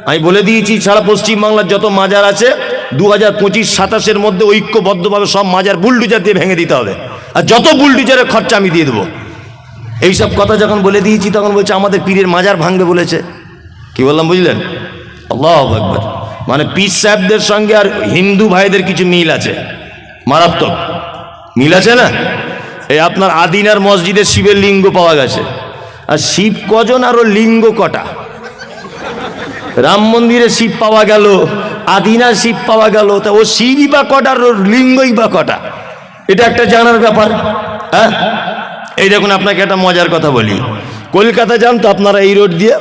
আমি বলে দিয়েছি, সারা পশ্চিমবাংলার যত মাজার আছে 2025-27 মধ্যে ঐক্যবদ্ধভাবে সব মাজার বুলডুজার দিয়ে ভেঙে দিতে হবে, আর যত বুলডুজারের খরচা আমি দিয়ে দেবো। এইসব কথা যখন বলে দিয়েছি তখন বলছে আমাদের পীরের মাজার ভাঙবে বলেছে। কি বললাম বুঝলেন? আল্লাহু আকবার। মানে পীর সাহেবদের সঙ্গে আর হিন্দু ভাইদের কিছু মিল আছে, মারাত্মক মিল আছে না। এই আপনার আদিনার মসজিদে শিবের লিঙ্গ পাওয়া গেছে, আর শিব কজন আর ওর লিঙ্গ কটা? রাম মন্দিরে শিব পাওয়া গেল, আদিনার শিব পাওয়া গেল, তা ও শিবই বা কটা আর ওর লিঙ্গই বা কটা? এটা একটা জানার ব্যাপার। হ্যাঁ, এই দেখুন আপনাকে একটা মজার কথা বলি। কলকাতা যান তো আপনারা এই রোড দিয়ে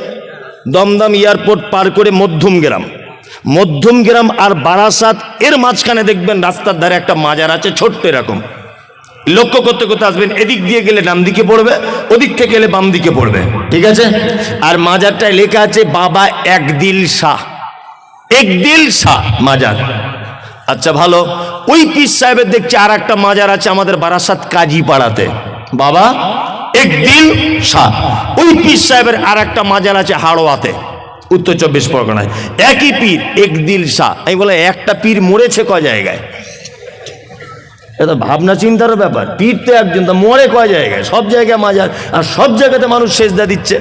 দমদম এয়ারপোর্ট পার করে মধ্যমগ্রাম আর বারাসাত এর মাঝখানে দেখবেন রাস্তার ধারে একটা মাজার আছে, ছোট্ট এরকম। লক্ষ্য করতে করতে আসবেন, এদিক দিয়ে গেলে ডান দিকে পড়বে, ওদিক থেকে গেলে বাম দিকে পড়বে, ঠিক আছে? আর মাজারটায় লেখা আছে বাবা একদিল শাহ মাজার। আচ্ছা ভালো, ওই পীর সাহেবের দেখছি আর একটা মাজার আছে আমাদের বারাসাত কাজীপাড়াতে, বাবা একদিল শাহ। ওই পীর সাহেবের আর একটা মাজার আছে হাড়োয়াতে, উত্তর 24 পরগনায়, একই পীর একদিল শাহ। আমি বলে একটা পীর মরেছে কয় জায়গায়? এটা ভাবনা চিন্তার ব্যাপার। পীর তো একজন, তা মরে কয় জায়গায়? সব জায়গায় মাজার, আর সব জায়গাতে মানুষ সেজদা দিচ্ছে।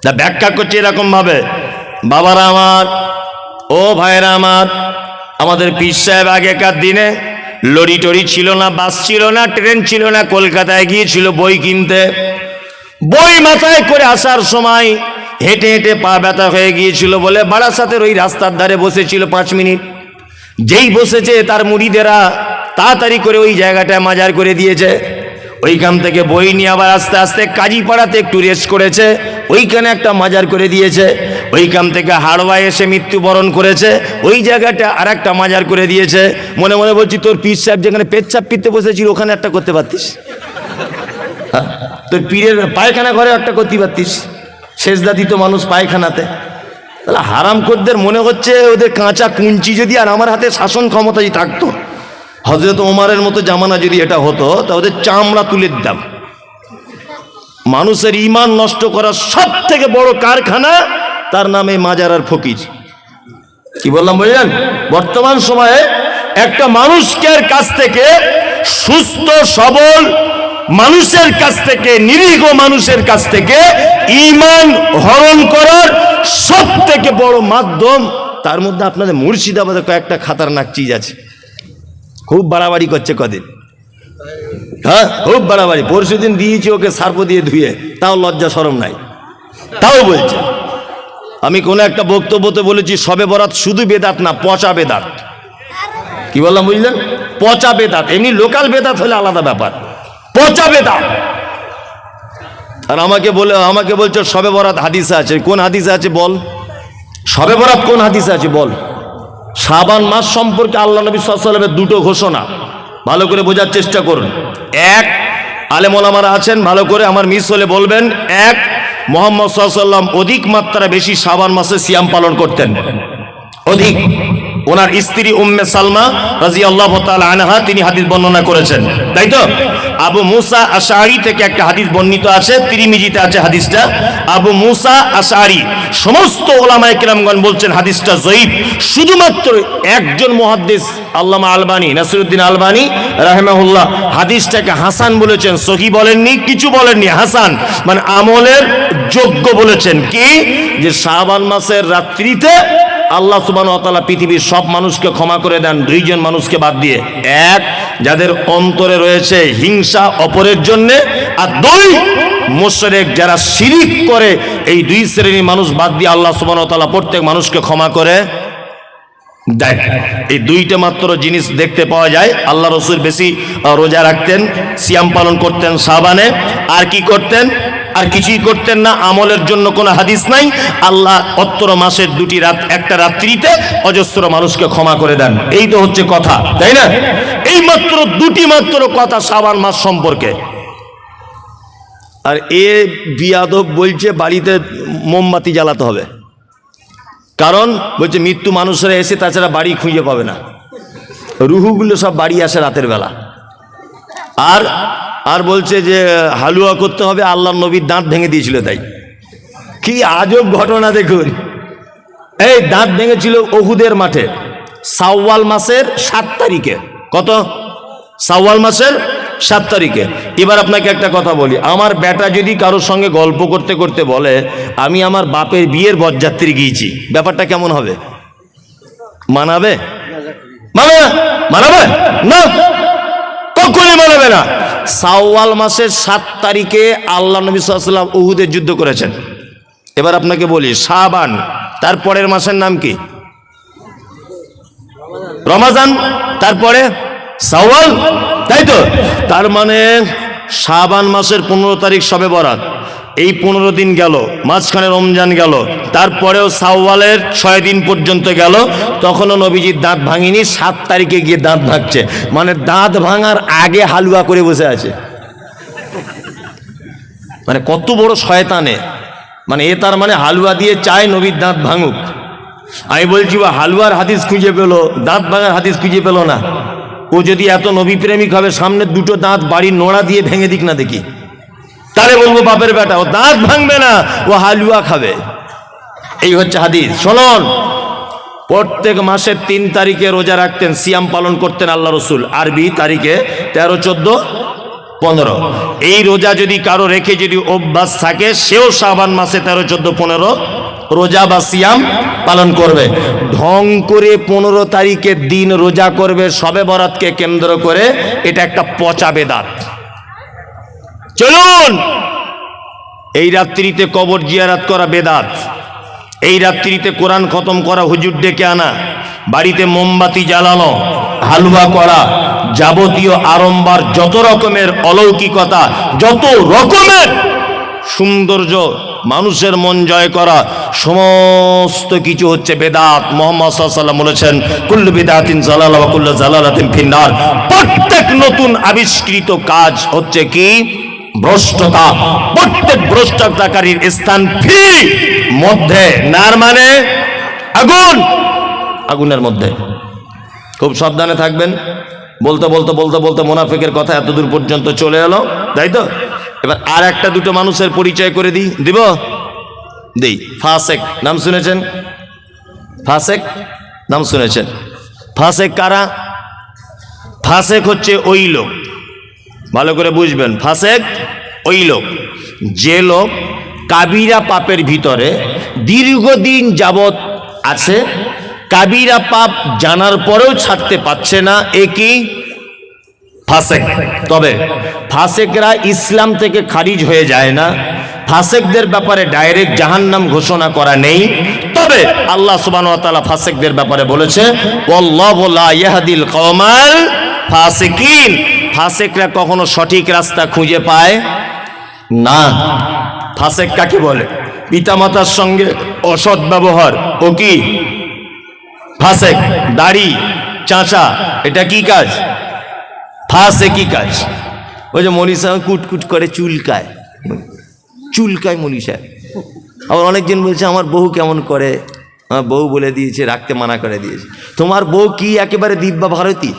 তা ব্যাখ্যা করছে এরকম ভাবে, বাবারা আমার, ও ভাইরা আমার, আমাদের পীর সাহেব আগেকার দিনে লরি টরি ছিল না, বাস ছিল না, ট্রেন ছিল না, কলকাতায় গিয়েছিল বই কিনতে। বই মাথায় করে আসার সময় হেঁটে হেঁটে পা ব্যথা হয়ে গিয়েছিল বলে বারাসাতের ওই রাস্তার ধারে বসেছিল 5 মিনিট। যেই বসেছে তার মুরিদেরা তাড়াতাড়ি করে ওই জায়গাটায় মাজার করে দিয়েছে। ওইখান থেকে বই নিয়ে আবার আস্তে আস্তে কাজীপাড়াতে একটু রেস্ট করেছে, ওইখানে একটা মাজার করে দিয়েছে। ওইখান থেকে হাড়োয়ায় এসে মৃত্যুবরণ করেছে, ওই জায়গাটা আর একটা মাজার করে দিয়েছে। মনে মনে বলছি, তোর পীর সাহেব যেখানে পেচ্ছাপ পিতে বসেছিল ওখানে একটা করতে পারতিস, হ্যাঁ? তোর পীরের পায়খানা ঘরে একটা করতে পারতিস, সেজদা দিত মানুষ পায়খানাতে। তাহলে হারামখোরদের মনে হচ্ছে ওদের কাঁচা কুঞ্চি যদি আর আমার হাতে শাসন ক্ষমতাই থাকতো, হযরত ওমরের মতো জামানা যদি এটা হতো, তা ওদের চামড়া তুলে দিতাম। মানুষের ঈমান নষ্ট করার সব থেকে বড় কারখানা, তার নামে মাজার আর ফকির। কি বললাম বুঝলেন? বর্তমান সময়ে একটা মানুষের কাছ থেকে, সুস্থ সবল মানুষের কাছ থেকে, নিরীহ মানুষের কাছ থেকে ঈমান হরণ করার সব থেকে বড় মাধ্যম, তার মধ্যে আপনাদের মুর্শিদাবাদে কয়েকটা খাতারনাক চিজ আছে। খুব বাড়াবাড়ি করছে কদিন, হ্যাঁ খুব বাড়াবাড়ি। পরশুদিন দিয়েছি ওকে সার্প দিয়ে ধুয়ে, তাও লজ্জা শরম নাই, তাও বলছে। আমি কোনো একটা বক্তব্যতে বলেছি শবে বরাত শুধু বেদাত না, পচা বেদাত। কি বললাম বুঝলেন? পচা বেদাত। এমনি লোকাল বেদাত হলে আলাদা ব্যাপার, পচা বেদাত। আর আমাকে বলছো শবে বরাত হাদিসে আছে। কোন হাদিসে আছে বল? শবে বরাত কোন হাদিসে আছে বল? শাবান মাস সম্পর্কে আল্লাহ নবী সাল্লাল্লাহু আলাইহি ওয়াসাল্লামের দুটো ঘোষণা, ভালো করে বোঝার চেষ্টা করুন। এক, আলেম ওলামারা আছেন, ভালো করে আমার মিস হলে বলবেন। এক, মুহাম্মদ সাল্লাল্লাহু আলাইহি ওয়াসাল্লাম অধিক মাত্রা বেশি শাবান মাসে সিয়াম পালন করতেন, অধিক। ওনার স্ত্রী উম্মে সালমা রাদিয়াল্লাহু তাআলা আনহা তিনি হাদিস বর্ণনা করেছেন, তাই তো? আবু মুসা আশআরী থেকে একটা হাদিস বর্ণিত আছে, তিরমিজিতে আছে হাদিসটা। আবু মুসা আশআরী, সমস্ত ওলামায়ে কেরামগণ বলছেন হাদিসটা যঈফ। শুধুমাত্র একজন মুহাদ্দিস আল্লামা আলবানী, নাসিরউদ্দিন আলবানী রাহিমাহুল্লাহ হাদিসটাকে হাসান বলেছেন, সহিহ বলেননি, কিছু বলেননি, হাসান মানে আমলের যোগ্য বলেছেন। কি? যে শাবান মাসের রাত্রিতে আল্লাহ সুবহানাহু ওয়া তাআলা পৃথিবীর সব মানুষকে ক্ষমা করে দেন, দুইজন মানুষকে বাদ দিয়ে। এক, যাদের অন্তরে রয়েছে হিংসা অপরের জন্য, আর দুই, মুশরিক যারা শিরিক করে। এই দুই শ্রেণীর মানুষ বাদ দিয়ে আল্লাহ সুবহানাহু ওয়া তাআলা প্রত্যেক মানুষকে ক্ষমা করে দেয়। এই দুইটা মাত্র জিনিস দেখতে পাওয়া যায়। আল্লাহ রাসূল বেশি রোজা রাখতেন, সিয়াম পালন করতেন শাবানে। আর কি করতেন? আর কিছুই করতেন না। আমলের জন্য কোনো হাদিস নাই। আল্লাহ অত্র মাসের দুটি রাত, একটা রাত্রিতে অজস্র মানুষকে ক্ষমা করে দেন। এই তো হচ্ছে কথা, তাই না? এই মাত্র দুটি মাত্র কথা শাবান মাস সম্পর্কে। আর এ বিয়াদব বলছে বাড়িতে মোমবাতি জ্বালাতে হবে, কারণ বলছে মৃত্যু মানুষেরা এসে তাছাড়া বাড়ি খুঁজে পাবে না, রুহুগুলো সব বাড়ি আসে রাতের বেলা। আর বলছে যে হালুয়া করতে হবে, আল্লাহর নবীর দাঁত ভেঙে দিয়েছিল তাই। কি আজব ঘটনা দেখুন, এই দাঁত ভেঙেছিল ওহুদের মাঠে শাওয়াল মাসের 7 তারিখে। কত? শাওয়াল মাসের 7 তারিখে। এবার আপনাকে একটা কথা বলি, আমার বেটা যদি কারোর সঙ্গে গল্প করতে করতে বলে আমি আমার বাপের বিয়ের বরযাত্রী গিয়েছি, ব্যাপারটা কেমন হবে? মানাবে? মানাবে না, কখনই মানাবে না। শাওয়াল মাসের 7 তারিখে আল্লাহ নবী সাল্লাল্লাহু আলাইহি ওয়াসাল্লাম উহুদের যুদ্ধ করেছেন। এবার আপনাকে বলি, শাবান, তারপরের মাসের নাম কি? রমাজান, তারপরে শাওয়াল, তাই তো? তার মানে শাবান মাসের 15 তারিখ শবে বরাত, এই 15 দিন গেল, মাঝখানে রমজান গেল, তারপরেও শাওয়ালের 6 দিন পর্যন্ত গেল, তখনও নবীজির দাঁত ভাঙিনি। 7 তারিখে গিয়ে দাঁত ভাঙছে, মানে দাঁত ভাঙার আগে হালুয়া করে বসে আছে। মানে কত বড় শয়তানে, মানে এ তার মানে হালুয়া দিয়ে চায় নবীর দাঁত ভাঙুক। আমি বলছি বা হালুয়ার হাদিস খুঁজে পেলো, দাঁত ভাঙার হাদিস খুঁজে পেলো না। ও যদি এত নবী প্রেমিক হবে, সামনে দুটো দাঁত বাড়ির নোড়া দিয়ে ভেঙে দিক না দেখি, তাহলে বলবো বাপের বেটা, ও দাঁত ভাঙবে না, ও হালুয়া খাবে। এই হচ্ছে হাদিস। শুনুন, প্রত্যেক মাসের 3 তারিখে রোজা রাখতেন, সিয়াম পালন করতেন আল্লাহ রসুল। আরবি তারিখে 13, 14, 15। এই রোজা যদি কারো রেখে যদি অভ্যাস থাকে, সেও শাবান মাসে 13, 14, 15 রোজা বা সিয়াম পালন করবে। ঢং করে 15 তারিখের দিন রোজা করবে শবে বরাতকে কেন্দ্র করে, এটা একটা পচা বেদাত। চলুন, এই রাত্রিতে কবর জিয়ারাত করা বেদাত, এই রাত্রিতে কোরআন খতম করা, হুজুর ডেকে আনা, বাড়িতে মোমবাতি জ্বালানো, হালুয়া করা, যাবতীয় আড়ম্বর, যত রকমের অলৌকিকতা, যত রকমের সৌন্দর্য, মানুষের মন জয় করা, সমস্ত কিছু হচ্ছে বেদাত। মুহাম্মদ সাল্লাল্লাহু আলাইহি ওয়াসাল্লাম বলেছেন, কুল্লু বিদআতিন যালালা ওয়া কুল্লু যালালাতিন ফিন্নার। প্রত্যেক নতুন আবিষ্কৃত কাজ হচ্ছে কি? ভ্রষ্টতা। প্রত্যেক ভ্রষ্টতাকারীর স্থান ফি মধ্যে, নার মানে আগুন, আগুনের মধ্যে। খুব সাবধানে থাকবেন। বলতে বলতে বলতে বলতে মুনাফিকের কথা এত দূর পর্যন্ত চলে এলো, তাই তো? এবার আর একটা দুটো মানুষের পরিচয় করে দিব। ফাসেক নাম শুনেছেন? ফাসেক নাম শুনেছেন? ফাসেক কারা? ফাসেক হচ্ছে ওই লোক, ভালো করে বুঝবেন, ফাসেক ওই লোক যে লোক কাবিরা পাপের ভিতরে দীর্ঘদিন যাবৎ আছে, কাবিরা পাপ জানার পরেও ছাড়তে পারছে না, একই ফাসেক। তবে ফাসেকরা ইসলাম থেকে খারিজ হয়ে যায় না, ফাসেকদের ব্যাপারে ডাইরেক্ট জাহান্নাম ঘোষণা করা নেই। তবে আল্লাহ সুবহানাহু ওয়া তাআলা ফাসেকদের ব্যাপারে বলেছে, ওয়াল্লাহু লা ইয়াহদিল কওমাল ফাসিকিন। ফাসেকরা কখনো সঠিক রাস্তা খুঁজে পায় না। ফাসেক কাকে বলে? পিতামাতার সঙ্গে অসৎ ব্যবহার, ও কি ফাসেক? দাড়ি চাঁচা, এটা কি কাজ? ফাসেকি কাজ। ওই যে মনীষা কুটকুট করে চুলকায়, চুলকায় মনীষা। আবার অনেকজন বলছে আমার বউ কেমন করে, আমার বউ বলে দিয়েছে, রাখতে মানা করে দিয়েছে। তোমার বউ কি একেবারে দিব্যা ভারতী?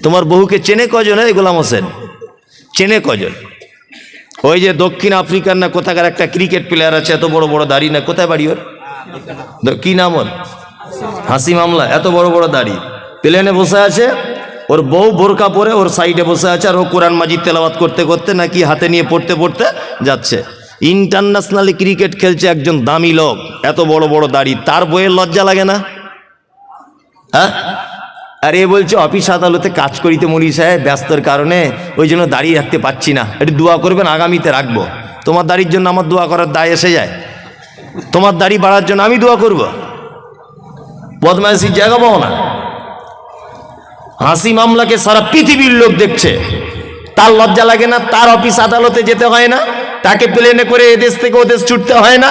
তোমার বহুকে চেনে কজন? এই গোলাম হোসেন চেনে কজন? ওই যে দক্ষিণ আফ্রিকার না কোথাকার একটা ক্রিকেট প্লেয়ার আছে, এত বড় বড় দাড়ি, না কোথায় বাড়ি ওর, কি নাম ওর? হাসিম আমলা। এত বড় বড় দাড়ি, প্লেনে বসে আছে, ওর বউ বোরকা পরে ওর সাইডে বসে আছে, আর ও কোরআন মাজিদ তেলাওয়াত করতে করতে নাকি হাতে নিয়ে পড়তে পড়তে যাচ্ছে। ইন্টারন্যাশনালি ক্রিকেট খেলছে একজন দামি লোক, এত বড় বড় দাড়ি, তার বইয়ের লজ্জা লাগে না? হ্যাঁ, আর এ বলছে অফিস আদালতে কাজ করিতে মনি সাহেব, ব্যস্তর কারণে ওই জন্য দাঁড়িয়ে রাখতে পারছি না, একটু দোয়া করবেন, আগামীতে রাখবো। তোমার দাড়ির জন্য আমার দোয়া করার দায় এসে যায়? তোমার দাড়ি বাড়ার জন্য আমি দোয়া করব? বদমাইশির জায়গা পাও না। হাসি মামলাকে সারা পৃথিবীর লোক দেখছে, তার লজ্জা লাগে না? তার অফিস আদালতে যেতে হয় না? তাকে প্লেনে করে এদেশ থেকে ওদেশ ছুটতে হয় না?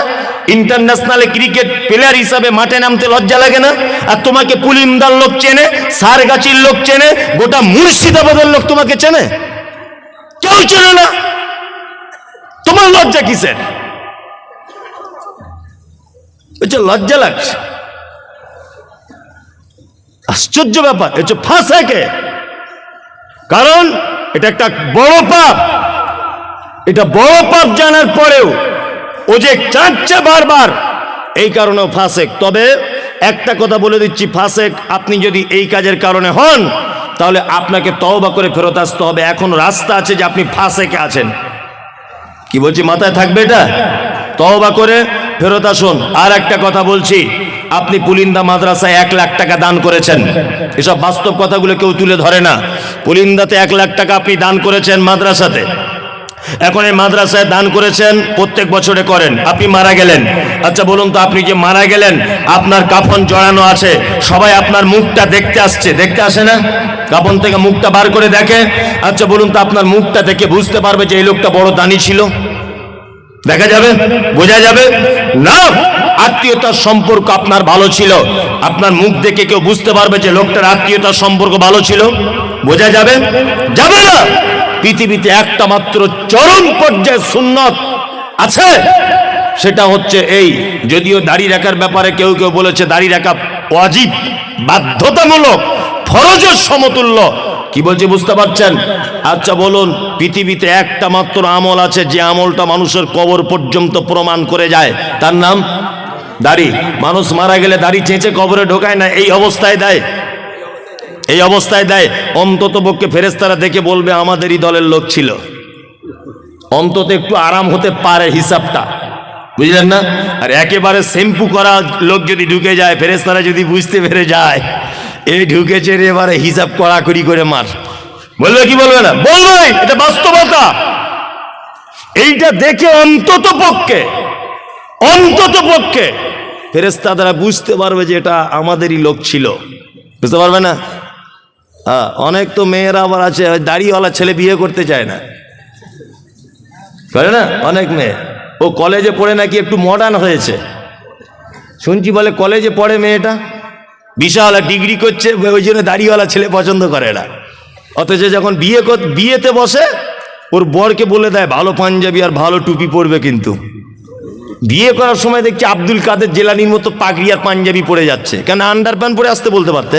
ইন্টারন্যাশনাল ক্রিকেট প্লেয়ার হিসাবে মাঠে নামতে লজ্জা লাগে না? আর তোমাকে পুলিমদার লোক চেনে, সারগাছির লোক চেনে, গোটা মুর্শিদাবাদের লোক তোমাকে চেনে? কেউ চেনে না। তোমার লজ্জা কিসের? লজ্জা লাগছে, আশ্চর্য ব্যাপার। হচ্ছে ফাঁসাকে, কারণ এটা একটা বড় পাপ। এটা বড় পাপ জানার পরেও ও যে চাচ্ছে বারবার এই কারণেও ফাসেক। তবে একটা কথা বলে দিচ্ছি, ফাসেক আপনি যদি এই কাজের কারণে হন তাহলে আপনাকে তওবা করে ফেরত আসতে হবে। এখন রাস্তা আছে যে আপনি ফাসেকে আছেন। কি বলছি মাথায় থাকবে এটা? তওবা করে ফেরত আসুন। আর একটা কথা বলছি, আপনি পুলিন্দা মাদ্রাসায় 1 লাখ টাকা দান করেছেন, এসব বাস্তব কথাগুলো কেউ তুলে ধরে না। পুলিন্দাতে 1 লাখ টাকা আপনি দান করেছেন মাদ্রাসাতে। এখন এই মাদ্রাসায় দান করেছেন, প্রত্যেক বছরে করেন, আপনি মারা গেলেন। আচ্ছা বলুন তো, আপনি যে মারা গেলেন আপনার কাফন জড়ানো আছে, সবাই আপনার মুখটা দেখতে আসছে, দেখতে আসে না? কাফন থেকে মুখটা বার করে দেখে। আচ্ছা বলুন তো, আপনার মুখটা দেখে বুঝতে পারবে যে এই লোকটা বড় দানি ছিল? দেখা যাবে? বোঝা যাবে না? আত্মীয়তার সম্পর্ক আপনার ভালো ছিল, আপনার মুখ দেখে কেউ বুঝতে পারবে যে লোকটার আত্মীয়তার সম্পর্ক ভালো ছিল? বোঝা যাবে? যাবে না। পৃথিবীতে একটা মাত্র চরম পর্যায়ে সুন্নত আছে, সেটা হচ্ছে এই। যদিও দাড়ি রাখার ব্যাপারে কেউ কেউ বলেছে দাড়ি রাখা ওয়াজিব, বাধ্যতামূলক, ফরজের সমতুল্য। কি বলছে বুঝতে পারছেন? আচ্ছা বলুন, পৃথিবীতে একটা মাত্র আমল আছে যে আমলটা মানুষের কবর পর্যন্ত প্রমাণ করে যায়, তার নাম দাড়ি। মানুষ মারা গেলে দাড়ি চেঁচে কবরে ঢোকায় না, এই অবস্থায় দেয়, এই অবস্থায় দেয়। অন্তত পক্ষে ফেরেশতারা দেখে বলবে আমাদেরই দলের লোক ছিল, অন্তত একটু আরাম হতে পারে হিসাবটা, বুঝলেন না? আর একেবারে শ্যাম্পু করা লোক যদি ঢুকে যায়, ফেরেশতারা যদি বুঝতে পেরে যায় এই ঢুকেছে রে, এবারে হিসাব কড়াকড়ি করে মার, বলবে কি বলবে না? বলবে, এটা বাস্তবতা। এইটা দেখে অন্তত পক্ষে ফেরেশতারা বুঝতে পারবে যে এটা আমাদেরই লোক ছিল, বুঝতে পারবে না? অনেক তো মেয়েরা আবার আছে, দাড়িওয়ালা ছেলে বিয়ে করতে চায় না, করে না? অনেক মেয়ে, ও কলেজে পড়ে নাকি একটু মডার্ন হয়েছে, শুনছি বলে কলেজে পড়ে মেয়েটা, বিশাল ডিগ্রি করছে, ওই জন্য দাড়িওয়ালা ছেলে পছন্দ করে না। অথচ যখন বিয়েতে বসে ওর বরকে বলে দেয় ভালো পাঞ্জাবি আর ভালো টুপি পরবে, কিন্তু বিয়ে করার সময় দেখছি আব্দুল কাদের জেলানির মতো পাগড়ি আর পাঞ্জাবি পরে যাচ্ছে। কেন আন্ডার প্যান্ট পরে আসতে বলতে পারতে?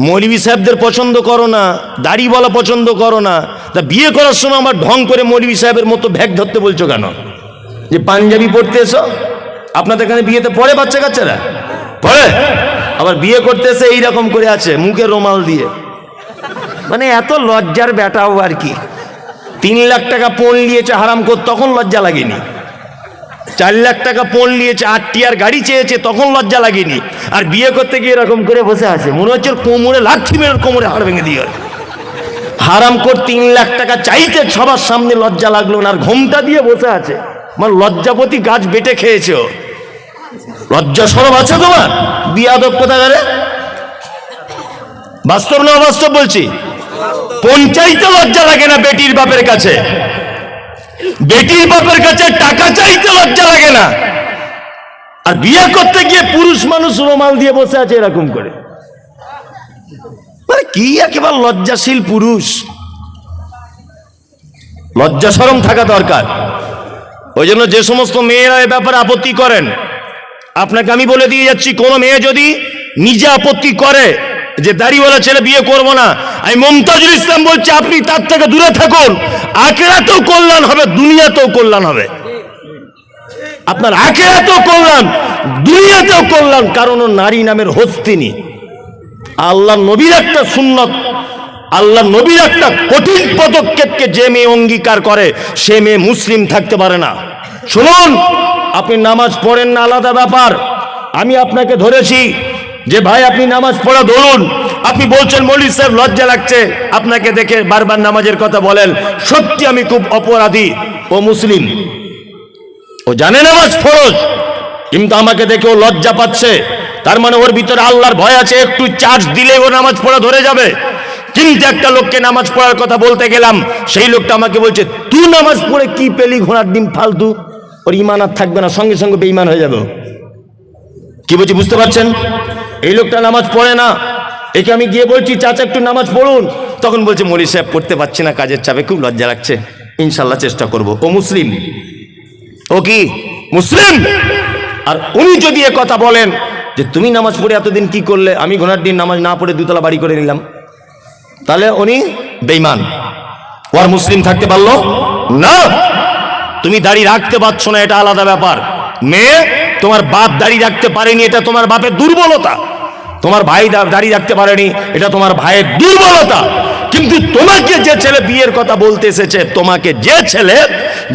মৌলভী সাহেবদের পছন্দ করো না, দাড়িওয়ালা পছন্দ করো না, তা বিয়ে করার সময় আমার ঢং করে মৌলভী সাহেবের মতো ভ্যাগ ধরতে বলছো কেন? যে পাঞ্জাবি পরতে এসো। আপনাদের এখানে বিয়েতে পড়ে বাচ্চা কাচ্চারা পড়ে, আবার বিয়ে করতে এসে এইরকম করে আছে মুখে রুমাল দিয়ে, মানে এত লজ্জার ব্যাটাও আর কি। 3 লাখ টাকা পণ নিয়েছে হারাম কর, তখন লজ্জা লাগেনি। 4 লাখ টাকা পণ নিয়েছে, 8টি আর গাড়ি চেয়েছে, তখন লজ্জা লাগেনি। আর বিয়ে করতে গিয়ে এরকম করে বসে আছে, মনে হচ্ছে কোমরে লাঠি মেরে কোমরে হাড় ভেঙে দিয়ে। হারাম কর 3 লাখ টাকা চাইতে সবার সামনে লজ্জা লাগলো না, আর ঘোমটা দিয়ে বসে আছে, মানে লজ্জাপতি গাছ বেটে খেয়েছে। লজ্জা সরব আছে তোমার? বিয়াদব কোথাকারে। বাস্তব না অবাস্তব বলছি? পঞ্চাইতে লজ্জা লাগে না বেটির বাপের কাছে, বেটির বাপের কাছে টাকা চাইতে লজ্জা লাগে না, আর বিয়ে করতে গিয়ে পুরুষ মানুষ রুমাল দিয়ে বসে আছে এরকম করে। কি একেবারে লজ্জাশীল পুরুষ। লজ্জা শরম থাকা দরকার। ওই জন্য যে সমস্ত মেয়েরা এ ব্যাপারে আপত্তি করেন, আপনাকে আমি বলে দিয়ে যাচ্ছি, কোনো মেয়ে যদি নিজে আপত্তি করে যে দাড়িওয়ালা ছেলে বিয়ে করব না, আমি মমতাজুল ইসলাম বলছি আপনি তার থেকে দূরে থাকুন। আখিরাতেও কল্যাণ হবে, দুনিয়াতেও কল্যাণ হবে। আপনার আখিরাতেও কল্যাণ, দুনিয়াতেও কল্যাণ, কারণ ও নারী নামের হস্তিনী। আল্লাহ নবীর একটা সুন্নত, আল্লাহ নবীর একটা কঠিন পদক্ষেপকে যে মেয়ে অঙ্গীকার করে সে মেয়ে মুসলিম থাকতে পারে না। শুনুন, আপনি নামাজ পড়েন না আলাদা ব্যাপার, আমি আপনাকে ধরেছি যে ভাই আপনি নামাজ পড়া ধরুন, আপনি বলছেন মৌলভী সাহেব লজ্জা লাগছে আপনাকে দেখে বারবার নামাজের কথা বলেন, সত্যি আমি খুব অপরাধী। ও মুসলিম, ও জানে নামাজ ফরজ, কিন্তু আমাকে দেখে ও লজ্জা পাচ্ছে, তার মানে ওর ভিতরে আল্লাহর ভয় আছে, একটু চার্জ দিলে ও নামাজ পড়া ধরে যাবে। কিন্তু একটা লোককে নামাজ পড়ার কথা বলতে গেলাম, সেই লোকটা আমাকে বলছে তুই নামাজ পড়ে কি পেলি, ঘোড়ার ডিম ফালতু, ওর ইমান আর থাকবে না, সঙ্গে সঙ্গে বেঈমান হয়ে যাবে। কি বলছি বুঝতে পারছেন? এই লোকটা নামাজ পড়ে না, একে আমি গিয়ে বলছি চাচা একটু নামাজ পড়ুন, তখন বলছে মৌলভী সাহেব পড়তে পারছি না, কাজের চাপে খুব লজ্জা লাগছে, ইনশাল্লাহ চেষ্টা করব। ও মুসলিম, ও কি মুসলিম? আর উনি যদি এ কথা বলেন যে তুমি নামাজ পড়ে এতদিন কি করলে, আমি ঘোড়ার দিন নামাজ না পড়ে 2 তলা বাড়ি করে নিলাম, তাহলে উনি বেঈমান, ও আর মুসলিম থাকতে পারলো না। তুমি দাড়ি রাখতে পারছো না, এটা আলাদা ব্যাপার। মেয়ে তোমার বাপ দাড়ি রাখতে পারেনি, এটা তোমার বাপের দুর্বলতা। তোমার ভাই দাড়ি রাখতে পারেনি, এটা তোমার ভাইয়ের দুর্বলতা। কিন্তু তোমাকে যে ছেলে বিয়ের কথা বলতে এসেছে, তোমাকে যে ছেলে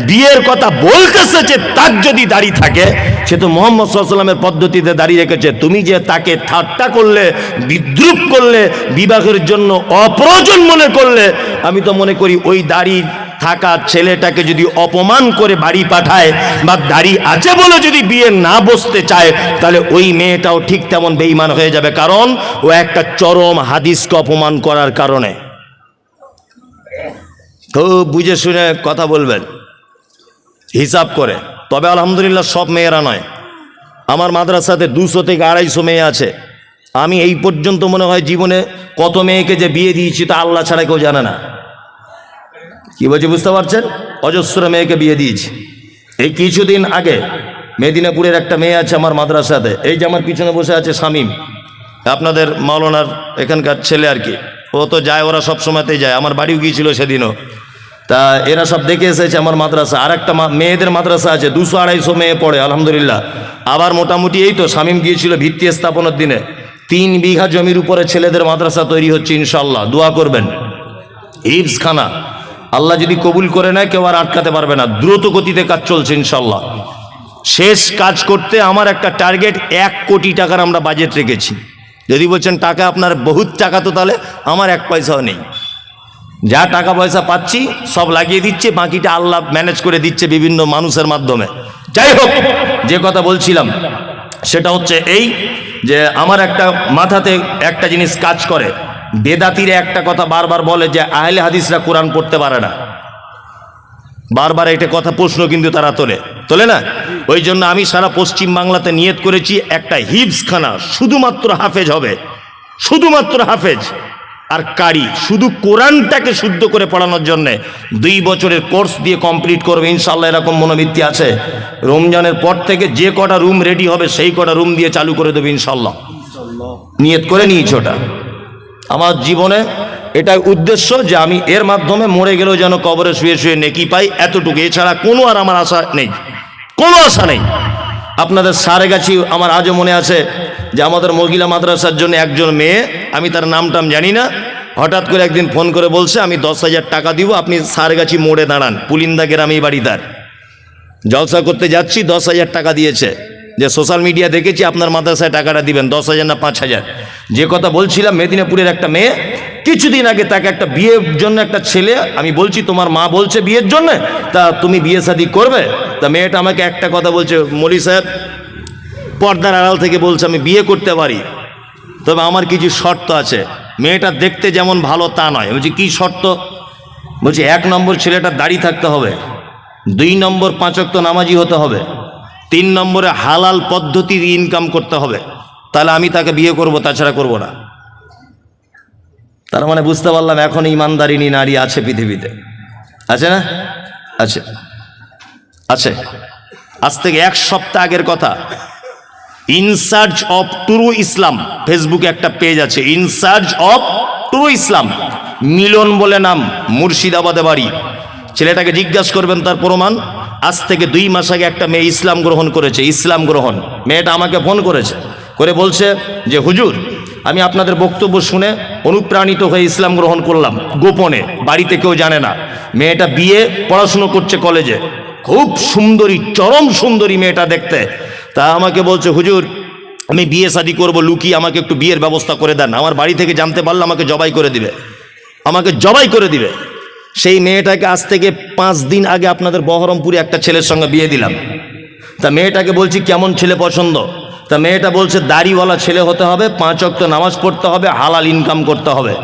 বিয়ের কথা বলতে এসেছে, তার যদি দাড়ি থাকে, সে তো মুহাম্মদ সাল্লাল্লাহু আলাইহি ওয়াসাল্লামের পদ্ধতিতে দাঁড়িয়ে রেখেছে। তুমি যে তাকে ঠাট্টা করলে, বিদ্রূপ করলে, বিবাহের জন্য অপ্রয়োজন মনে করলে, আমি তো মনে করি ওই দাড়ি থাকা ছেলেটাকে যদি অপমান করে বাড়ি পাঠায় বা দাড়ি আছে বলে যদি বিয়ে না বসতে চায়, তাহলে ওই মেয়েটাও ঠিক তেমন বেঈমান হয়ে যাবে, কারণ ও একটা চরম হাদিসকে অপমান করার কারণে। খুব বুঝে শুনে কথা বলবেন, হিসাব করে। তবে আলহামদুলিল্লাহ সব মেয়েরা নয়, আমার মাদ্রাসাতে 200 থেকে 250 মেয়ে আছে। আমি এই পর্যন্ত মনে হয় জীবনে কত মেয়েকে যে বিয়ে দিয়েছি তা আল্লাহ ছাড়া কেউ জানে না। কি বলছি বুঝতে পারছেন? অজস্র মেয়েকে বিয়ে দিয়েছি। এই কিছুদিন আগে মেদিনীপুরের একটা মেয়ে আছে আমার মাদ্রাসাতে, এই যে আমার পিছনে বসে আছে শামীম, আপনাদের মাওলানার এখানকার ছেলে আর কি। ও তো যায়, ওরা সব সময়তেই যায়, আমার বাড়িও গিয়েছিল সেদিনও। তা এরা সব দেখে এসেছে আমার মাদ্রাসা। আর একটা মেয়েদের মাদ্রাসা আছে, 200-250 মেয়ে পড়ে আলহামদুলিল্লাহ। আবার মোটামুটি এই তো শামীম গিয়েছিল ভিত্তি স্থাপনের দিনে, 3 বিঘা জমির উপরে ছেলেদের মাদ্রাসা তৈরি হচ্ছে ইনশাল্লাহ, দোয়া করবেন। হিফজখানা আল্লাহ যদি কবুল করে নেয়, কেউ আর আটকাতে পারবে না। দ্রুত গতিতে কাজ চলছে ইনশাল্লাহ। শেষ কাজ করতে আমার একটা টার্গেট 1 কোটি টাকার আমরা বাজেট রেখেছি। যদি বলছেন টাকা আপনার বহুত টাকা, তো তাহলে আমার 1 পয়সাও নেই। যা টাকা পয়সা পাচ্ছি সব লাগিয়ে দিচ্ছে, বাকিটা আল্লাহ ম্যানেজ করে দিচ্ছে বিভিন্ন মানুষের মাধ্যমে। যাই হোক, যে কথা বলছিলাম সেটা হচ্ছে এই যে আমার একটা মাথাতে একটা জিনিস কাজ করে। বেদাতিরা একটা কথা বারবার বলে যে আহলে হাদিসরা কোরআন পড়তে পারে না। বারবার এটা কথা প্রশ্ন কিন্তু তারা তোলে না। ওই জন্য আমি সারা পশ্চিম বাংলাতে নিয়ত করেছি একটা হিফজখানা শুধুমাত্র হাফেজ হবে, শুধুমাত্র হাফেজ আর কারি, শুধু কোরআনটাকে শুদ্ধ করে পড়ানোর জন্যে 2 বছরের কোর্স দিয়ে কমপ্লিট করবে ইনশাল্লাহ। এরকম মনোবৃত্তি আছে। রমজানের পর থেকে যে কটা রুম রেডি হবে সেই কটা রুম দিয়ে চালু করে দেবে ইনশাল্লাহ। নিয়ত করে নিয়েছি ওটা। আমার জীবনে এটাই উদ্দেশ্য যে আমি এর মাধ্যমে মরে গেলেও যেন কবরে শুয়ে শুয়ে নেকি পাই, এতটুকু। এছাড়া কোনো আর আমার আশা নেই, কোনো আশা নেই। আপনাদের সারেগাছি আমার আজও মনে আছে যে আমাদের মহিলা মাদ্রাসার জন্য একজন মেয়ে, আমি তার নামটাম জানি না, হঠাৎ করে একদিন ফোন করে বলছে আমি 10,000 টাকা দিব, আপনি সারেগাছি মোড়ে দাঁড়ান, পুলিন্দা গ্রামেই বাড়ি তার। জলসা করতে যাচ্ছি, 10,000 টাকা দিয়েছে। যে সোশ্যাল মিডিয়া দেখেছি আপনার মাদ্রাসায় টাকাটা দিবেন, 10,000 না 5,000। যে কথা বলছিলাম, মেদিনীপুরের একটা মেয়ে, কিছুদিন আগে তাকে একটা বিয়ের জন্য একটা ছেলে, আমি বলছি তোমার মা বলছে বিয়ের জন্য, তা তুমি বিয়ে শাদী করবে? তা মেয়েটা আমাকে একটা কথা বলছে, মৌলী সাহেব পর্দার আড়াল থেকে বলছে আমি বিয়ে করতে পারি, তবে আমার কিছু শর্ত আছে। মেয়েটা দেখতে যেমন ভালো তা নয়। বলছি কী শর্ত? বলছি 1 নম্বর ছেলেটার দাড়ি থাকতে হবে, 2 নম্বর 5 ওয়াক্ত নামাজি হতে হবে, 3 নম্বরে হালাল পদ্ধতির ইনকাম করতে হবে, তাহলে আমি তাকে বিয়ে করব, তাছাড়া করব না। তার মানে বুঝতে পারলাম এখন ইমানদারিনী নারী আছে পৃথিবীতে, আছে না? আছে, আছে। আজ থেকে 1 সপ্তাহ আগের কথা, ইন সার্চ অফ ট্রু ইসলাম, ফেসবুকে একটা পেজ আছে, ইন সার্চ অফ ট্রু ইসলাম, মিলন বলে নাম, মুর্শিদাবাদে বাড়ি। ছেলেটাকে জিজ্ঞাসা করবেন তার প্রমাণ। আজ থেকে 2 মাস আগে একটা মেয়ে ইসলাম গ্রহণ করেছে, ইসলাম গ্রহণ। মেয়েটা আমাকে ফোন করেছে, করে বলছে যে হুজুর আমি আপনাদের বক্তব্য শুনে অনুপ্রাণিত হয়ে ইসলাম গ্রহণ করলাম, গোপনে, বাড়িতে কেউ জানে না। মেয়েটা বিয়ে পড়াশুনো করছে কলেজে, খুব সুন্দরী, চরম সুন্দরী মেয়েটা দেখতে। তা আমাকে বলছে হুজুর আমি বিয়ে শাদী করবো, লুকিয়ে আমাকে একটু বিয়ের ব্যবস্থা করে দেন, আমার বাড়ি থেকে জানতে পারলে আমাকে জবাই করে দিবে, আমাকে জবাই করে দিবে। সেই মেয়েটাকে আজ থেকে 5 দিন আগে আপনাদের বহরমপুরে একটা ছেলের সঙ্গে বিয়ে দিলাম। তা মেয়েটাকে বলছি কেমন ছেলে পছন্দ? তা মেয়েটা বলছে দাড়িওয়ালা ছেলে হতে হবে, 5 ওয়াক্ত নামাজ পড়তে হবে, হালাল ইনকাম করতে হবে,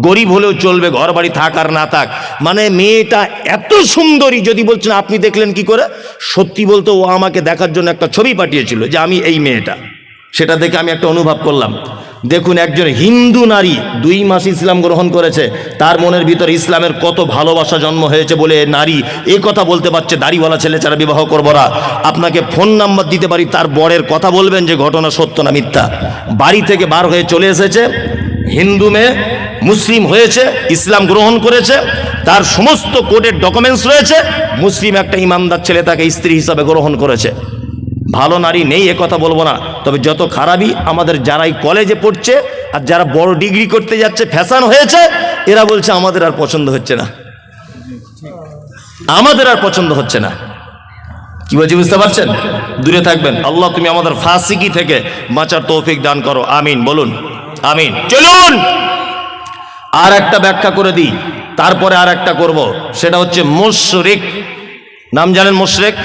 গরিব হলেও চলবে, ঘর বাড়ি থাক আর না থাক। মানে মেয়েটা এত সুন্দরী, যদি বলছেন আপনি দেখলেন কি করে? সত্যি বলতে ও আমাকে দেখার জন্য একটা ছবি পাঠিয়েছিল যে আমি এই মেয়েটা, সেটা দেখে আমি একটা অনুভব করলাম। দেখুন, একজন হিন্দু নারী 2 মাস ইসলাম গ্রহণ করেছে, তার মনের ভিতরে ইসলামের কত ভালোবাসা জন্ম হয়েছে বলে নারী এই কথা বলতে পারছে দাড়িওয়ালা ছেলে ছাড়া বিবাহ করবো না। আপনাকে ফোন নাম্বার দিতে পারি, তার বরের কথা বলবেন যে ঘটনা সত্য না মিথ্যা। বাড়ি থেকে বার হয়ে চলে এসেছে, হিন্দু মেয়ে মুসলিম হয়েছে, ইসলাম গ্রহণ করেছে, তার সমস্ত কোর্টের ডকুমেন্টস রয়েছে, মুসলিম একটা ইমানদার ছেলে তাকে স্ত্রী হিসাবে গ্রহণ করেছে। ভালো নারী নেই এ কথা বলবো না, তবে যত খারাপই আমাদের যারাই কলেজে পড়ছে আর যারা বড় ডিগ্রি করতে যাচ্ছে ফ্যাশন হয়েছে, এরা বলছে আমাদের আর পছন্দ হচ্ছে না, আমাদের আর পছন্দ হচ্ছে না। কি বলছি বুঝতে পারছেন? দূরে থাকবেন। আল্লাহ তুমি আমাদের ফাসিকি থেকে বাঁচার তৌফিক দান করো, আমিন বলুন, আমিন। চলুন আর একটা ব্যাখ্যা করে দিই, তারপরে আর একটা করব, সেটা হচ্ছে মুশরিক। নাম জানেন মুশরিক?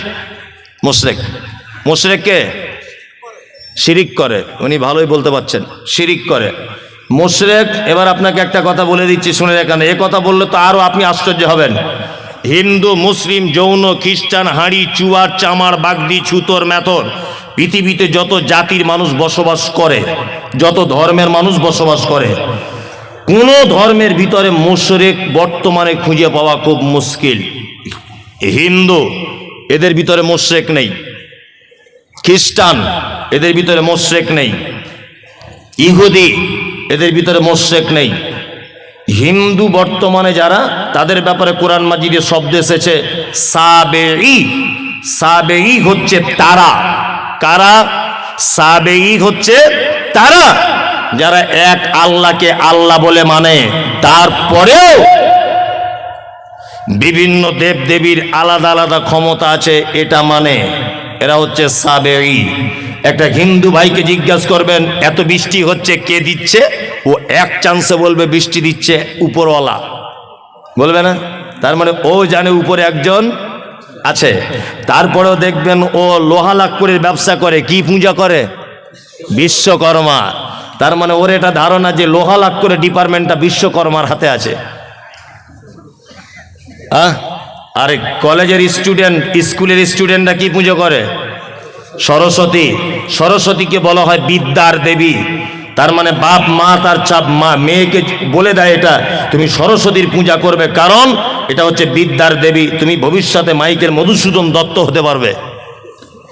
মুশরিক, মুশরিক কে? শিরিক করে, উনি ভালোই বলতে পারছেন, শিরিক করে মুশরিক। এবার আপনাকে একটা কথা বলে দিচ্ছি, শুনে রাখেন, এ কথা বললে তো আরো আপনি আশ্চর্য হবেন। হিন্দু, মুসলিম, জৈন, খ্রিস্টান, হাঁড়ি, চুয়ার, চামার, বাগদি, ছুতর, মেথর, পৃথিবীতে যত জাতির মানুষ বসবাস করে, যত ধর্মের মানুষ বসবাস করে, কোন ধর্মের ভিতরে মুশরিক বর্তমানে খুঁজে পাওয়া খুব মুশকিল। হিন্দু, এদের ভিতরে মুশরিক নেই। খ্রিস্টান, এদের ভিতরে মুশরিক নেই। ইহুদি, এদের ভিতরে মুশরিক নেই। হিন্দু বর্তমানে যারা, তাদের ব্যাপারে কোরআন মাজিদে শব্দ এসেছে সাবেঈ। সাবেঈ হচ্ছে তারা। কারা? সাবেঈ হচ্ছে তারা যারা এক আল্লাহকে আল্লাহ বলে মানে, তারপরেও বিভিন্ন দেব দেবীর আলাদা আলাদা ক্ষমতা আছে এটা মানে, এরা হচ্ছে সাবেঈ। একটা হিন্দু ভাইকে জিজ্ঞাসা করবেন এত বৃষ্টি হচ্ছে কে দিচ্ছে, ও এক চান্সে বলবে বৃষ্টি দিচ্ছে উপরওয়ালা, বলবে না? তার মানে ও জানে উপরে একজন আছে। তারপরেও দেখবেন ও লোহা লাকড়ির ব্যবসা করে, কি পূজা করে? বিশ্বকর্মা। তার মানে ওর এটা ধারণা যে লোহা লাকড়ির ডিপার্টমেন্টটা বিশ্বকর্মার হাতে আছে। আরে কলেজের স্টুডেন্ট, স্কুলের স্টুডেন্টরা কি পুজো করে? সরস্বতী। সরস্বতীকে বলা হয় বিদ্যার দেবী। তার মানে বাপ মা তার চাপ মা মেয়েকে বলে দেয় এটা তুমি সরস্বতীর পূজা করবে, কারণ এটা হচ্ছে বিদ্যার দেবী, তুমি ভবিষ্যতে মাইকের মধুসূদন দত্ত হতে পারবে,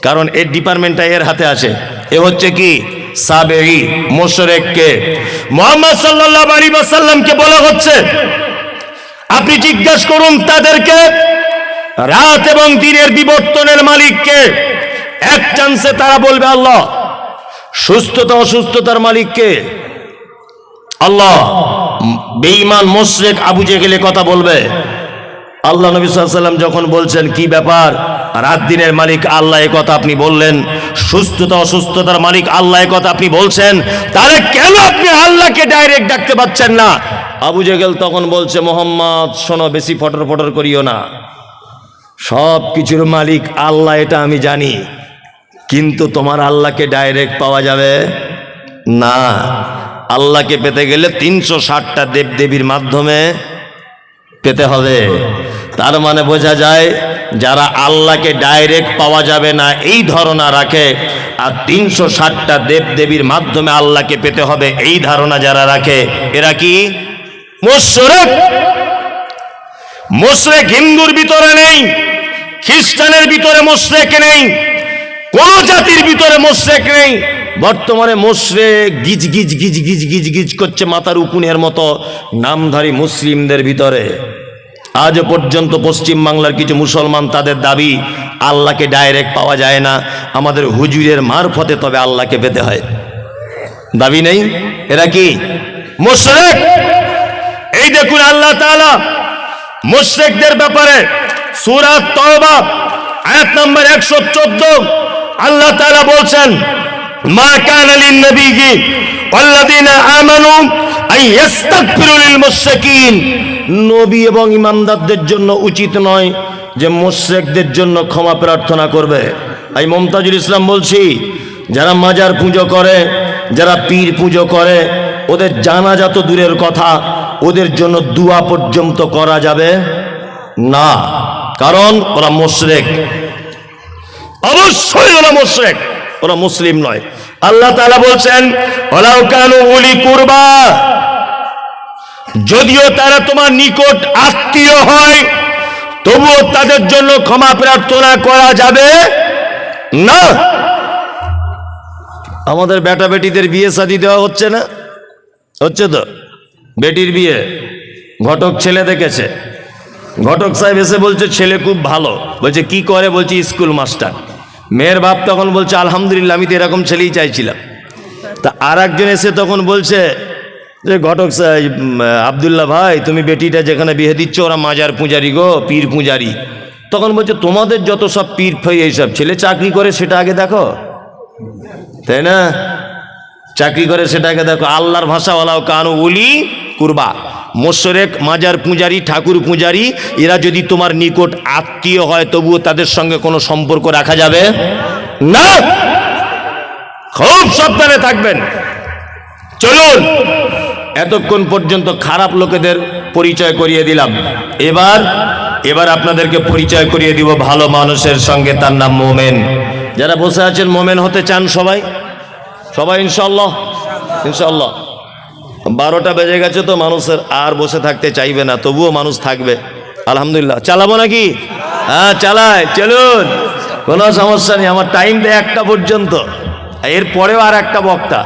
কারণ এর ডিপার্টমেন্টটা এর হাতে আছে। এ হচ্ছে কি? সাবেঈ। মুশরিককে মুহাম্মদ সাল্লাল্লাহু আলাইহি ওয়াসাল্লামকে বলা হচ্ছে, আপনি জিজ্ঞাসা করুন তাদেরকে রাত এবং দিনের বিবর্তনের মালিককে। এক চান্সে তারা বলবে আল্লাহ। সুস্থতা অসুস্থতার মালিককে? আল্লাহ। বেঈমান মুশরিক আবু জেহেল কথা বলবে। আল্লাহ নবী সাল্লাল্লাহু আলাইহি ওয়াসাল্লাম যখন বলছেন কি ব্যাপার, রাত দিনের মালিক আল্লাহ, এ কথা আপনি বললেন, সুস্থতা অসুস্থতার মালিক আল্লাহ, এ কথা আপনি বলছেন, তাহলে কেন আপনি আল্লাহকে ডাইরেক্ট ডাকতে পাচ্ছেন না? আবু জেহেল তখন বলছে, মোহাম্মদ শোনো, বেশি ফটর ফটর করিও না, সব কিছুর মালিক আল্লাহ এটা আমি জানি, কিন্তু তোমার আল্লাহকে ডাইরেক্ট পাওয়া যাবে না। আল্লাহকে পেতে গেলে 360টা দেবদেবীর মাধ্যমে পেতে হবে। তার মানে বোঝা যায় যারা আল্লাহকে ডাইরেক্ট পাওয়া যাবে না এই ধারণা রাখে, আর 360টা দেবদেবীর মাধ্যমে আল্লাহকে পেতে হবে এই ধারণা যারা রাখে, এরা কি? মুশরিক। মুশরিক হিন্দুর ভিতরে নেই, খ্রিস্টানের ভিতরে মুশরিক নেই, কোন জাতির ভিতরে মুশরিক নেই। বর্তমানে মুশরিক গিজ গিজ গিজ গিজ গিজ গিজ করছে মাথার উকুনের মতো নামধারী মুসলিমদের ভিতরে। আজ পর্যন্ত পশ্চিম বাংলার কিছু মুসলমান তাদের দাবি আল্লাহকে ডাইরেক্ট পাওয়া যায় না, আমাদের হুজুরের মারফতে তবে আল্লাহকে পেতে হয়, দাবি নেই। এরা কি? মুশরিক। এই দেখুন আল্লাহ তাআলা মুশরিকদের ব্যাপারে সূরা তাওবা আয়াত নম্বর 114 আল্লাহ তাআলা বলছেন, মা কানা লিন-নবিয়্যি ওয়াল্লাযীনা আমানু আন ইস্তাগফিরু লিল মুশরিকিন। নবী এবং ইমানদারদের জন্য উচিত নয় যে মুশরিকদের জন্য ক্ষমা প্রার্থনা করবে। এই মুমতাজুল ইসলাম বলছি, যারা মাজার পুজো করে, যারা পীর পুজো করে, ওদের জানাজা তো দূরের কথা, ওদের জন্য দোয়া পর্যন্ত করা যাবে না, কারণ ওরা মুশরিক। অবশ্যই ওরা মুশরিক, ওরা মুসলিম নয়। আল্লাহ তাআলা বলছেন, ওয়ালাউ কানু উলি কুরবা, যদিও তারা তোমার নিকট আত্মীয় হয়, তবুও তাদের জন্য ক্ষমা প্রার্থনা করা যাবে না। আমাদের বেটা বেটিদের বিয়ে শাদী দেওয়া হচ্ছে না? হচ্ছে তো। বেটির বিয়ে ঘটক ছেলে দেখেছে, ঘটক সাহেব এসে বলছে ছেলে খুব ভালো, বলছে কি করে? বলছে স্কুল মাস্টার। মেয়ের বাপ তখন বলছে আলহামদুলিল্লাহ, আমি তো এরকম ছেলেই চাইছিলাম। তা আর একজন এসে তখন বলছে যে ঘটক আবদুল্লাহ ভাই, তুমি বেটিটা যেখানে বিয়ে দিচ্ছ ওরা মাজার পূজারি গো, পীর পূজারি। তখন বলছে তোমাদের যত সব পীর ফাই এইসব, ছেলে চাকরি করে সেটা আগে দেখো, তাই না? চাকরি করে সেটা আগে দেখো। আল্লাহর ভাষাওয়ালাও কানু উলি কুরবা, মোশরেক, মাজার পূজারি, ঠাকুর পূজারি, এরা যদি তোমার নিকট আত্মীয় হয় তবুও তাদের সঙ্গে কোনো সম্পর্ক রাখা যাবে না। খুব সাবধানে থাকবেন। চলুন, এতক্ষণ পর্যন্ত খারাপ লোকেদের পরিচয় করিয়ে দিলাম। এবার আপনাদেরকে পরিচয় করিয়ে দিব ভালো মানুষের সঙ্গে, তার নাম মোমেন। যারা বসে আছেন মোমেন হতে চান সবাই ইনশাল্লাহ। 12টা বেজে গেছে তো মানুষের আর বসে থাকতে চাইবে না, তবুও মানুষ থাকবে আলহামদুলিল্লাহ। চালাবো নাকি? হ্যাঁ চালাই, চলুন, কোনো সমস্যা নেই। আমার টাইম দেয় 1টা পর্যন্ত, এরপরেও আর একটা বক্তা।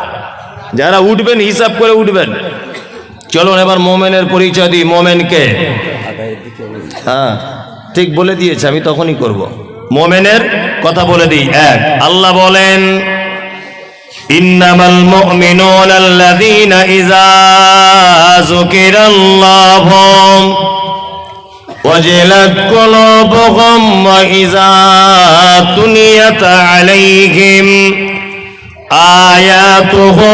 যারা উঠবেন হিসাব করে উঠবেন। চলুন এবার মোমেনের পরিচয় দিই। মোমেনকে, হ্যাঁ ঠিক বলে দিয়েছে, আমি তখনই করব। মোমেনের কথা বলে দিই। এক, আল্লাহ বলেন ইন্নামাল মুমিনুনা আল্লাযীনা ইযা যুকিরাল্লাহু ওয়াজিলাত কুলুবুহুম ওয়া ইযা তুলিয়াত আলাইহিম আয়াতুহু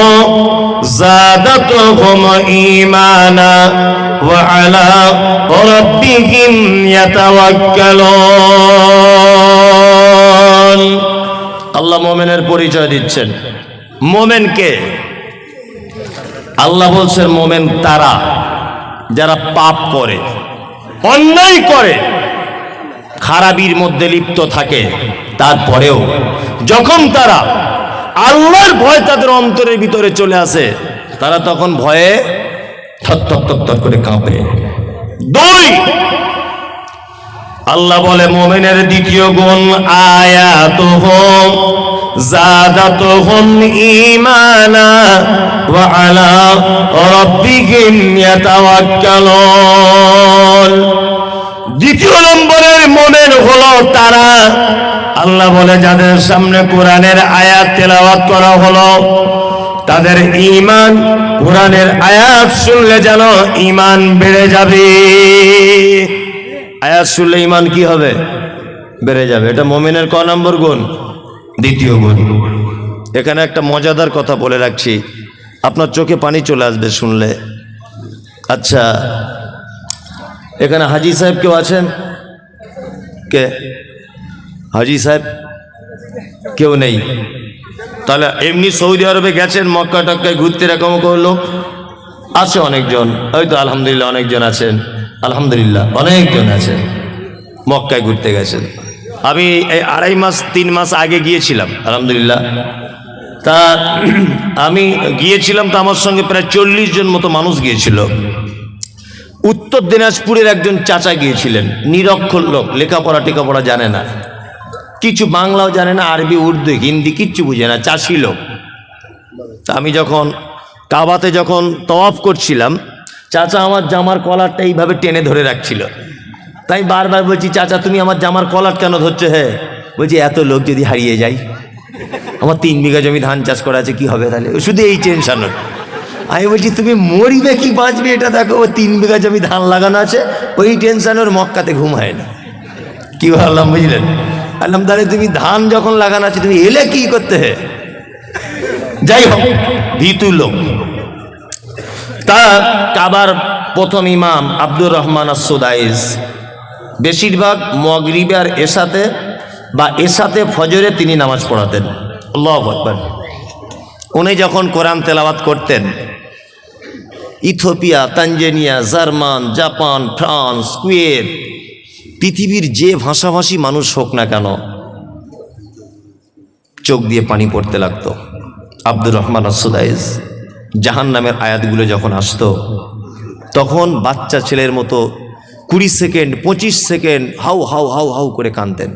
যাদাতুহুম ঈমানা ওয়া আলা রাব্বিহিম ইয়াতাওয়াক্কালুন। আল্লাহ মুমিনের পরিচয় দিচ্ছেন। মোমেনকে আল্লাহ বলছেন মোমেন তারা যারা পাপ করে, অন্যায় করে, খারাপির মধ্যে লিপ্ত থাকে, তারপরেও যখন তারা আল্লাহর ভয় তাদের অন্তরের ভিতরে চলে আসে, তারা তখন ভয়ে থর করে কাঁপে। 2, আল্লাহ বলে মোমেনের দ্বিতীয় গুণ আয়াতুহুম যাদাতুহুম ঈমানা ওয়া আলা রাব্বিহিম ইয়াতাওয়াক্কালুন। দ্বিতীয় নম্বরের মোমেন হলো তারা, আল্লাহ বলে যাদের সামনে কোরআনের আয়াত তেলাওয়াত করা হলো, তাদের ঈমান, কোরআনের আয়াত শুনলে যেন ঈমান বেড়ে যাবে। আয়াত শুনলে ঈমান কি হবে? বেড়ে যাবে। এটা মুমিনের ক নম্বর গুণ? দ্বিতীয় গুণ। এখানে একটা মজাদার কথা বলে রাখছি, আপনার চোখে পানি চলে আসবে শুনলে। আচ্ছা, এখানে হাজি সাহেব কেউ আছেন? কে হাজি সাহেব? কেউ নেই। তাহলে এমনি সৌদি আরবে গেছেন, মক্কা টক্কায় ঘুরতে, এরকম করলো আছে অনেকজন, হয়তো আলহামদুলিল্লাহ অনেকজন আছেন, আলহামদুলিল্লাহ অনেকজন আছেন, মক্কায় ঘুরতে গেছেন। আমি এই 2.5-3 মাস আগে গিয়েছিলাম আলহামদুলিল্লাহ। তা আমি গিয়েছিলাম, তো আমার সঙ্গে প্রায় 40 জন মতো মানুষ গিয়েছিল। উত্তর দিনাজপুরের একজন চাচা গিয়েছিলেন, নিরক্ষর লোক, লেখাপড়া টেখাপড়া জানে না, কিছু বাংলাও জানে না, আরবি উর্দু হিন্দি কিচ্ছু বুঝে না, চাষি লোক। তা আমি যখন কাবাতে যখন তওয়াফ করছিলাম, চাচা আমার জামার কলারটা এইভাবে টেনে ধরে রাখছিল। তাই বারবার বলছি, চাচা তুমি আমার জামার কলার কেন ধরছো? হ্যাঁ বলছি, এত লোক যদি হারিয়ে যায়, আমার 3 বিঘা জমি ধান চাষ করা আছে, কি হবে তাহলে? শুধু এই টেনশন। আমি বলছি তুমি মরিবে কি বাঁচবে এটা দেখো, ও 3 বিঘা জমি ধান লাগানো আছে, ওই টেনশন ওর মক্কাতে ঘুম হয় না। কি ভাবলাম বুঝলেন? আল্লাহ তাহলে তুমি ধান যখন লাগানো আছে তুমি এলে কি করতে? হে যাই হোক, ভীতু লোক। তা কাবার প্রথম ইমাম আব্দুর রহমান আস-সুদাইস বেশিরভাগ মাগরিবে আর এশাতে বা এশাতে ফজরে তিনি নামাজ পড়াতেন। আল্লাহু আকবার। উনি যখন কোরআন তেলাওয়াত করতেন, Ethiopia, Tanzania, German, Japan, France, Kuwait, পৃথিবীর যে ভাষাভাষী মানুষ হোক না কেন, চোখ দিয়ে পানি পড়তে লাগতো। আব্দুর রহমান আস-সুদাইস জাহান্নামের আয়াতগুলো যখন আসতো, তখন বাচ্চা ছেলের মতো 20 second 25 second how how how how করে কাঁদতেন।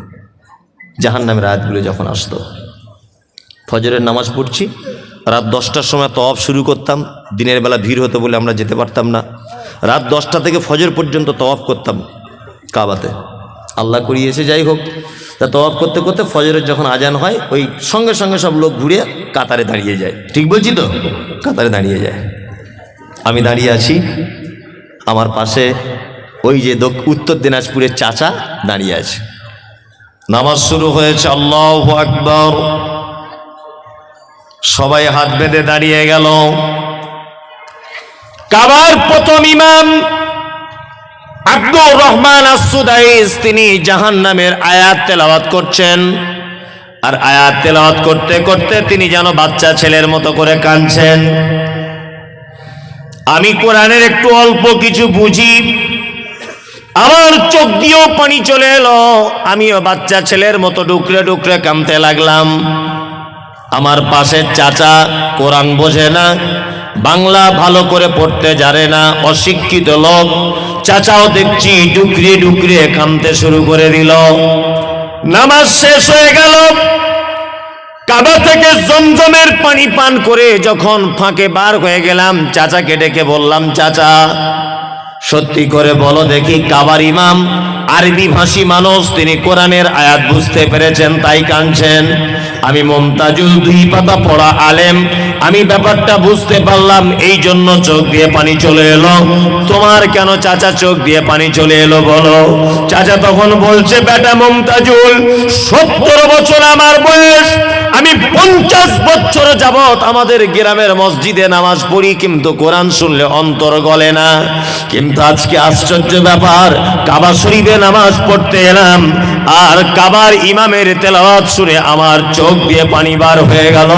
জাহান্নামের আয়াতগুলো যখন আসতো, ফজরের নামাজ পড়ছি, রাত 10টার সময় তওয়াফ শুরু করতাম। দিনের বেলা ভিড় হতো বলে আমরা যেতে পারতাম না। রাত 10টা থেকে ফজর পর্যন্ত তওয়াফ করতাম কাবাতে। আল্লাহ করিয়েছে, যাই হোক। তা তওয়াফ করতে করতে ফজরের যখন আজান হয় ওই সঙ্গে সঙ্গে সব লোক ঘুরে কাতারে দাঁড়িয়ে যায়। ঠিক বলছি তো? কাতারে দাঁড়িয়ে যায়। আমি দাঁড়িয়ে আছি, আমার পাশে ওই যে উত্তর দিনাজপুরের চাচা দাঁড়িয়ে আছে। নামাজ শুরু হয়েছে, আল্লাহু আকবার। সবাই হাত বেঁধে দাঁড়িয়ে গেল। কাবার প্রথম ইমাম আব্দুর রহমান আস-সুদাইস তিনি জাহান্নামের আয়াত তেলাওয়াত করছেন। আর আয়াত তেলাওয়াত করতে করতে তিনি যেন বাচ্চা ছেলের মতো করে কাঁদছেন। আমি কোরআনের একটু অল্প কিছু বুঝি, আমার চোখ দিয়েও পানি চলে এলো। আমিও বাচ্চা ছেলের মতো ডুকরে ডুকরে কাঁদতে লাগলাম। আমার পাশের চাচা কোরআন বোঝে না, বাংলা ভালো করে পড়তে জানে না, অশিক্ষিত লোক। চাচাও দেখছি ডুকরে ডুকরে কাঁদতে শুরু করে দিল। নামাজ শেষ হয়ে গেল। কাবা থেকে জমজমের পানি পান করে যখন ফাঁকে বার হয়ে গেলাম, চাচাকে ডেকে বললাম, চাচা সত্যি করে বলো দেখি, কাবার ইমাম আরবি ভাষী মানুষ, তিনি কোরআনের আয়াত বুঝতে পেরেছেন তাই কাঁদছেন। আমি মুমতাজুল 2 পাতা পড়া আলেম, আমি ব্যাপারটা বুঝতে পারলাম, এই জন্য চোখ দিয়ে পানি চলে এলো। তোমার কেন চাচা চোখ দিয়ে পানি চলে এলো বলো? চাচা তখন বলছে, বেটা মুমতাজুল, 70 বছর আমার বয়স, আমি 50 বছর যাবত আমাদের গ্রামের মসজিদে নামাজ পড়ি, কিন্তু কোরআন শুনলে অন্তর গলে না। কিন্তু আজকে আশ্চর্য ব্যাপার, কাবা শরীফে নামাজ পড়তে এলাম, আর কাবার ইমামের তেলাওয়াত শুনে আমার চোখ দিয়ে পানি বার হয়ে গেল।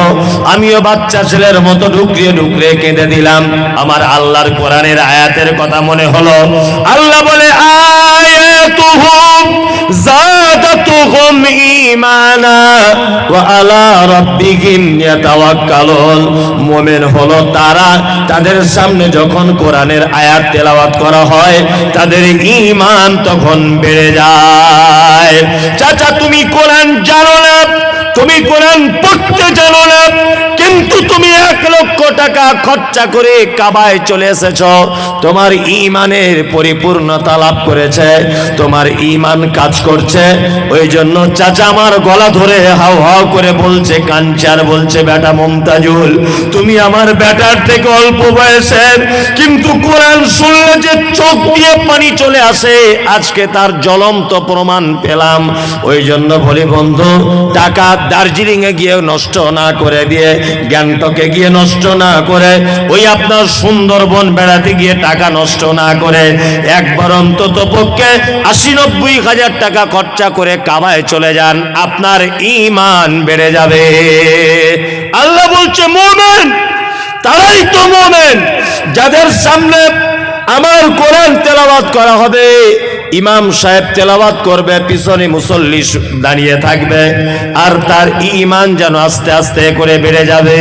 আমিও বাচ্চা ছেলের মতো ডুকরে ডুকরে কেঁদে দিলাম। আমার আল্লাহর কোরআনের আয়াতের কথা মনে হলো। আল্লাহ বলে, আয়াতুহুম যাদাতুহুম ঈমানা ওয়া আলা রাব্বিহিম ইয়াতাওয়াক্কালুন। মুমিন হলো তারা, তাদের সামনে যখন কোরআনের আয়াত তেলাওয়াত করা হয় তাদের ঈমান তখন বেড়ে যায়। চাচা তুমি কোরআন জানো না, তুমি কোরআন পড়তে জানো না, কিন্তু তুমি 1 লক্ষ টাকা খরচা করে কাবায় চলে এসেছো, তোমার ঈমানের পরিপূর্ণতা লাভ করেছে, তোমার ঈমান কাজ করছে। ওই জন্য চাচা আমার গলা ধরে হাউ হাউ করে বলছে, কাঞ্চার বলছে, বেটা মুমতাজুল, তুমি আমার বেটার থেকে অল্প বয়সের, কিন্তু কোরআন শুনলে যে চোখ দিয়ে পানি চলে আসে, আজকে তার জ্বলন্ত প্রমাণ পেলাম। ওই জন্য বলি বন্ধু, টাকা দার্জিলিং এ গিয়ে নষ্ট না করে দিয়ে, গ্যাংটকে গিয়ে নষ্ট না করে, ওই আপনার সুন্দরবন বেড়াতে গিয়ে টাকা নষ্ট না করে, একবার অন্তত পক্ষে 80-90 হাজার টাকা খরচা করে কাবায় চলে যান, আপনার ঈমান বেড়ে যাবে। আল্লাহ বলছে, মুমিন তারাই তো মুমিন যাদের সামনে আমার কোরআন তেলাওয়াত করা হবে, ইমাম সাহেব তেলাওয়াত করবে, পিছনে মুসল্লি দাঁড়িয়ে থাকবে, আর তার ঈমান যেন আস্তে আস্তে করে বেড়ে যাবে।